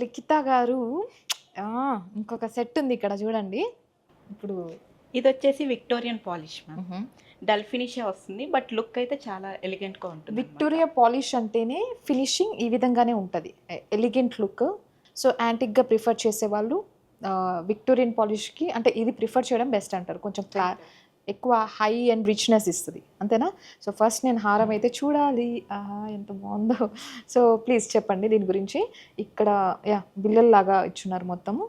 లిఖిత గారు ఇంకొక సెట్ ఉంది ఇక్కడ చూడండి. ఇప్పుడు ఇది వచ్చేసి విక్టోరియన్ పాలిష్ మ్యామ్. డల్ ఫినిషే వస్తుంది, బట్ లుక్ అయితే చాలా ఎలిగెంట్గా ఉంటుంది. విక్టోరియా పాలిష్ అంటేనే ఫినిషింగ్ ఈ విధంగానే ఉంటుంది, ఎలిగెంట్ లుక్. సో యాంటిక్గా ప్రిఫర్ చేసేవాళ్ళు విక్టోరియన్ పాలిష్కి అంటే ఇది ప్రిఫర్ చేయడం బెస్ట్ అంటారు. కొంచెం ఎక్కువ హై అండ్ రిచ్నెస్ ఇస్తుంది, అంతేనా? సో ఫస్ట్ నేను హారం అయితే చూడాలి, ఎంత బాగుందో. సో ప్లీజ్ చెప్పండి దీని గురించి. ఇక్కడ బిల్లల్లాగా ఇచ్చున్నారు మొత్తము.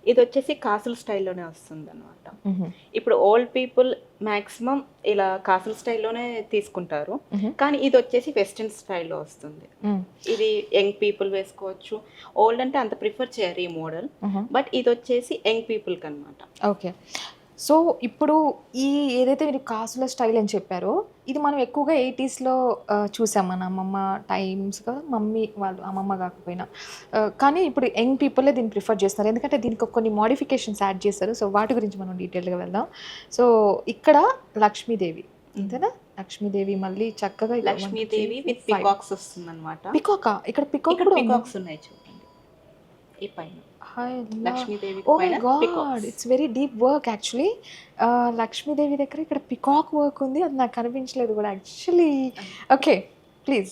ఇది వచ్చేసి కాసుల స్టైల్లోనే వస్తుంది అనమాట. ఇప్పుడు ఓల్డ్ పీపుల్ మ్యాక్సిమం ఇలా కాసుల స్టైల్లోనే తీసుకుంటారు, కానీ ఇది వచ్చేసి వెస్ట్రన్ స్టైల్లో వస్తుంది. ఇది యంగ్ పీపుల్ వేసుకోవచ్చు. ఓల్డ్ అంటే అంత ప్రిఫర్ చేయరు ఈ మోడల్, బట్ ఇది వచ్చేసి యంగ్ పీపుల్కి అనమాట. ఓకే. సో ఇప్పుడు ఈ ఏదైతే మీరు కాసుల స్టైల్ అని చెప్పారో ఇది మనం ఎక్కువగా 80sలో చూసాం, మన అమ్మమ్మ టైమ్స్ కదా, మమ్మీ వాళ్ళు అమ్మమ్మ కాకపోయినా. కానీ ఇప్పుడు యంగ్ పీపుల్లే దీన్ని ప్రిఫర్ చేస్తున్నారు, ఎందుకంటే దీనికి కొన్ని మోడిఫికేషన్స్ యాడ్ చేస్తారు. సో వాటి గురించి మనం డీటెయిల్గా వెళ్దాం. సో ఇక్కడ లక్ష్మీదేవి, అంతేనా? లక్ష్మీదేవి మళ్ళీ చక్కగా లక్ష్మీదేవి విత్ పికాక్స్ వస్తుంది అనమాట. పికాకా? ఇక్కడ పికాక్స్ ఉన్నాయి చూడండి ఈ పైన. Oh my god, it's very deep work actually. Lakshmidevi దగ్గర ఇక్కడ పికాక్ వర్క్ ఉంది, అది నాకు కనిపించలేదు కూడా యాక్చువల్లీ. Okay please.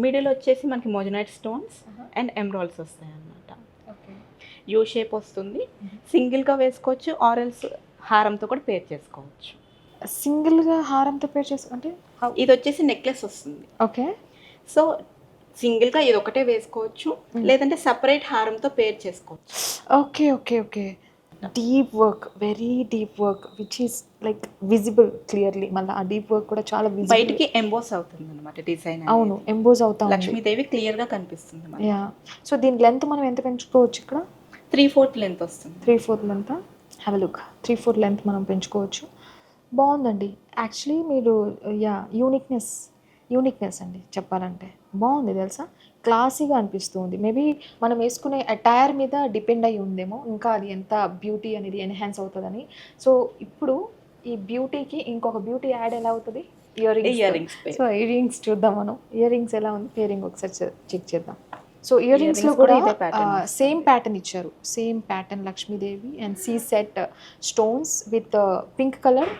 మిడిల్ వచ్చేసి మనకి మోజనైట్ స్టోన్స్ అండ్ ఎమరాల్డ్స్ వస్తాయి అన్నమాట. యూ షేప్ వస్తుంది, సింగిల్గా వేసుకోవచ్చు ఆరెల్స్ హారంతో కూడా పేర్ చేసుకోవచ్చు. సింగిల్గా హారంతో పేర్ అంటే ఇది వచ్చేసి నెక్లెస్ వస్తుంది. ఓకే. సో సింగిల్గా ఇది ఒకటే వేసుకోవచ్చు, లేదంటే సపరేట్ హారంతో పేర్ చేసుకోవచ్చు. Okay okay okay. Deep work, very deep work which is like visible clearly. మళ్ళీ ఆ డీప్ వర్క్ కూడా చాలా బయటికి ఎంబోస్ అవుతుంది అనమాట డిజైన్. అవును, ఎంబోస్ అవుతా లక్ష్మీదేవి క్లియర్గా కనిపిస్తుంది. యా. సో దీని లెంత్ మనం ఎంత పెంచుకోవచ్చు? ఇక్కడ 3/4 లెంత్ వస్తుంది. 3/4 length. Have a look. 3/4 length మనం పెంచుకోవచ్చు. బాగుందండి యాక్చువల్లీ. మీరు యూనిక్నెస్ అండి చెప్పాలంటే. బాగుంది తెలుసా, క్లాసీగా అనిపిస్తుంది. మేబీ మనం వేసుకునే అటైర్ మీద డిపెండ్ అయి ఉందేమో ఇంకా అది ఎంత బ్యూటీ అనేది ఎన్హాన్స్ అవుతుందని. సో ఇప్పుడు ఈ బ్యూటీకి ఇంకొక బ్యూటీ యాడ్ ఎలా అవుతుంది? Ear rings. So ear rings చూద్దాం మనం. ఇయర్ రింగ్స్ ఎలా ఉంది, పేరింగ్ ఒకసారి చెక్ చేద్దాం. సో ఇయర్ రింగ్స్లో కూడా సేమ్ ప్యాటర్న్ ఇచ్చారు, same pattern Lakshmidevi and sea set stones with pink colour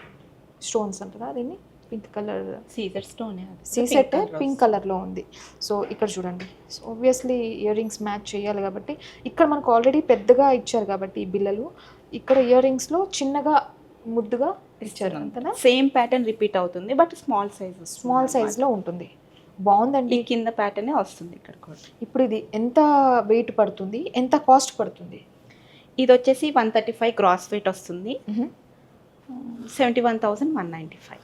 stones అంటారా దీన్ని? Pink colour caesar stone, sea set pink కలర్లో ఉంది. సో ఇక్కడ చూడండి, so obviously ear rings match చేయాలి కాబట్టి ఇక్కడ మనకు ఆల్రెడీ పెద్దగా ఇచ్చారు కాబట్టి ఈ బిల్లలు, ఇక్కడ ఇయర్ రింగ్స్లో చిన్నగా ముద్దుగా ఇచ్చారు, అంతేనా? సేమ్ ప్యాటర్న్ రిపీట్ అవుతుంది, బట్ స్మాల్ సైజ్లో ఉంటుంది. బాగుందండి. కింద ప్యాటర్నే వస్తుంది ఇక్కడ కూడా. ఇప్పుడు ఇది ఎంత వెయిట్ పడుతుంది, ఎంత కాస్ట్ పడుతుంది? ఇది వచ్చేసి 135 గ్రాస్ వెయిట్ వస్తుంది. 71,195.